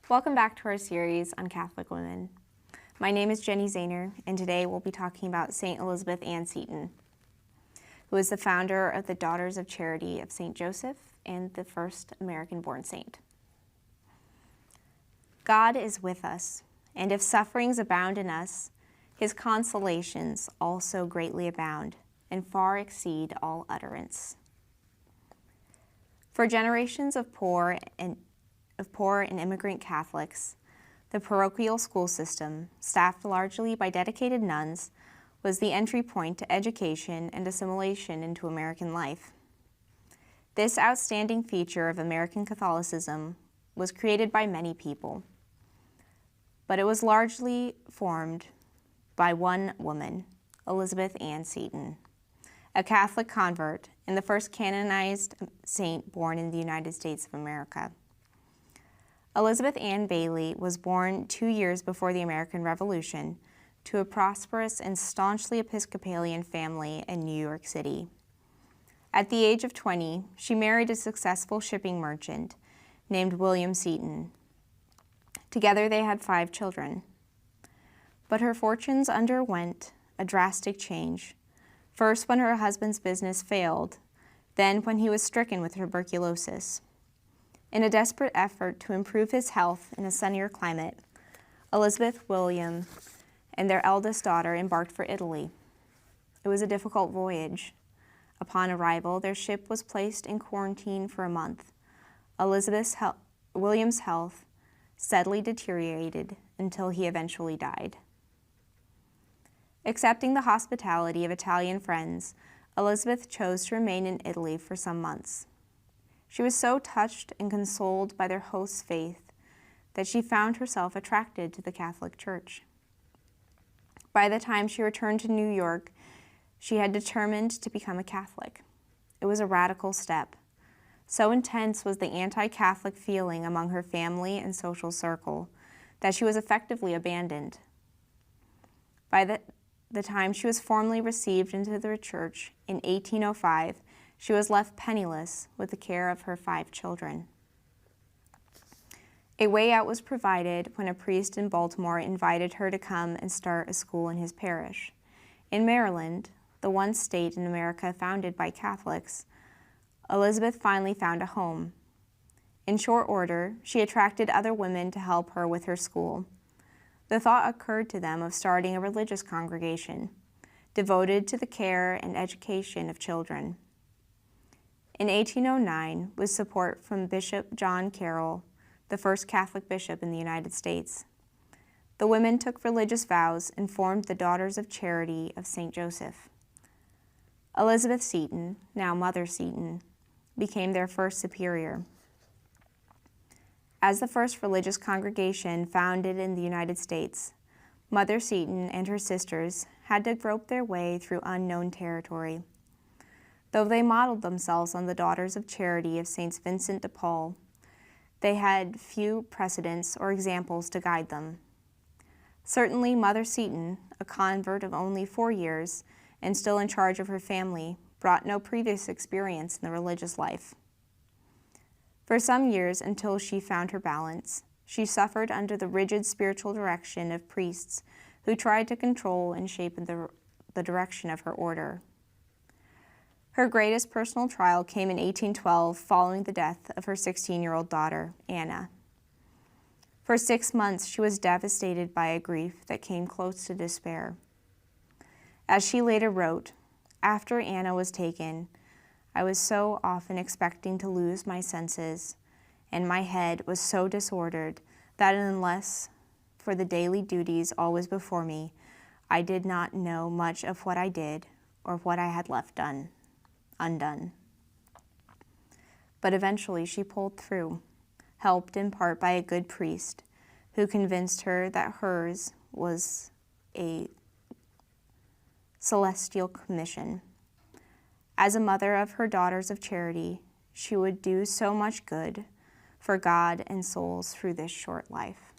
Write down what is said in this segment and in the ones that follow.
Welcome back to our series on Catholic women. My name is Jenny Zahner, and today we'll be talking about St. Elizabeth Ann Seton, who is the founder of the Daughters of Charity of St. Joseph and the first American-born saint. God is with us, and if sufferings abound in us, his consolations also greatly abound and far exceed all utterance. For generations of poor and immigrant Catholics, the parochial school system, staffed largely by dedicated nuns, was the entry point to education and assimilation into American life. This outstanding feature of American Catholicism was created by many people, but it was largely formed by one woman, Elizabeth Ann Seton, a Catholic convert and the first canonized saint born in the United States of America. Elizabeth Ann Bailey was born 2 years before the American Revolution to a prosperous and staunchly Episcopalian family in New York City. At the age of 20, she married a successful shipping merchant named William Seton. Together they had 5 children. But her fortunes underwent a drastic change, first when her husband's business failed, then when he was stricken with tuberculosis. In a desperate effort to improve his health in a sunnier climate, Elizabeth, William, and their eldest daughter embarked for Italy. It was a difficult voyage. Upon arrival, their ship was placed in quarantine for a month. William's health steadily deteriorated until he eventually died. Accepting the hospitality of Italian friends, Elizabeth chose to remain in Italy for some months. She was so touched and consoled by their host's faith that she found herself attracted to the Catholic Church. By the time she returned to New York, she had determined to become a Catholic. It was a radical step. So intense was the anti-Catholic feeling among her family and social circle that she was effectively abandoned. By the time she was formally received into the church in 1805, she was left penniless with the care of her 5 children. A way out was provided when a priest in Baltimore invited her to come and start a school in his parish. In Maryland, the one state in America founded by Catholics, Elizabeth finally found a home. In short order, she attracted other women to help her with her school. The thought occurred to them of starting a religious congregation devoted to the care and education of children. In 1809, with support from Bishop John Carroll, the first Catholic bishop in the United States, the women took religious vows and formed the Daughters of Charity of St. Joseph. Elizabeth Seton, now Mother Seton, became their first superior. As the first religious congregation founded in the United States, Mother Seton and her sisters had to grope their way through unknown territory. Though they modeled themselves on the Daughters of Charity of Saints Vincent de Paul, they had few precedents or examples to guide them. Certainly, Mother Seton, a convert of only 4 years and still in charge of her family, brought no previous experience in the religious life. For some years, until she found her balance, she suffered under the rigid spiritual direction of priests who tried to control and shape the direction of her order. Her greatest personal trial came in 1812 following the death of her 16-year-old daughter, Anna. For 6 months, she was devastated by a grief that came close to despair. As she later wrote, "After Anna was taken, I was so often expecting to lose my senses, and my head was so disordered that unless for the daily duties always before me, I did not know much of what I did or what I had left undone." But eventually she pulled through, helped in part by a good priest who convinced her that hers was a celestial commission. As a mother of her Daughters of Charity, she would do so much good for God and souls through this short life.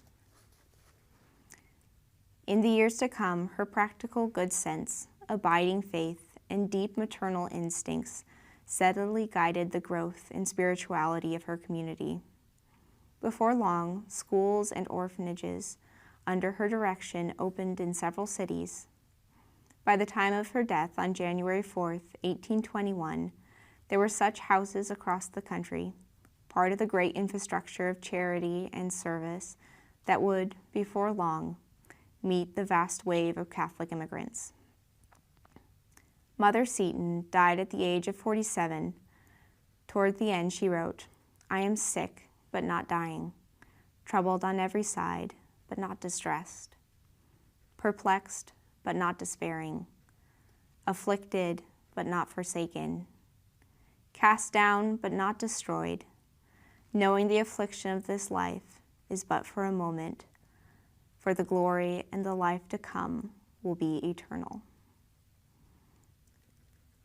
In the years to come, her practical good sense, abiding faith, and deep maternal instincts steadily guided the growth and spirituality of her community. Before long, schools and orphanages under her direction opened in several cities. By the time of her death on January 4, 1821, there were such houses across the country, part of the great infrastructure of charity and service that would, before long, meet the vast wave of Catholic immigrants. Mother Seton died at the age of 47. Toward the end, she wrote, "I am sick, but not dying, troubled on every side, but not distressed, perplexed, but not despairing, afflicted, but not forsaken, cast down, but not destroyed, knowing the affliction of this life is but for a moment, for the glory and the life to come will be eternal."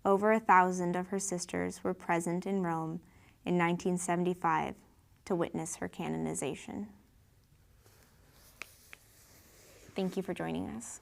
Over 1,000 of her sisters were present in Rome in 1975 to witness her canonization. Thank you for joining us.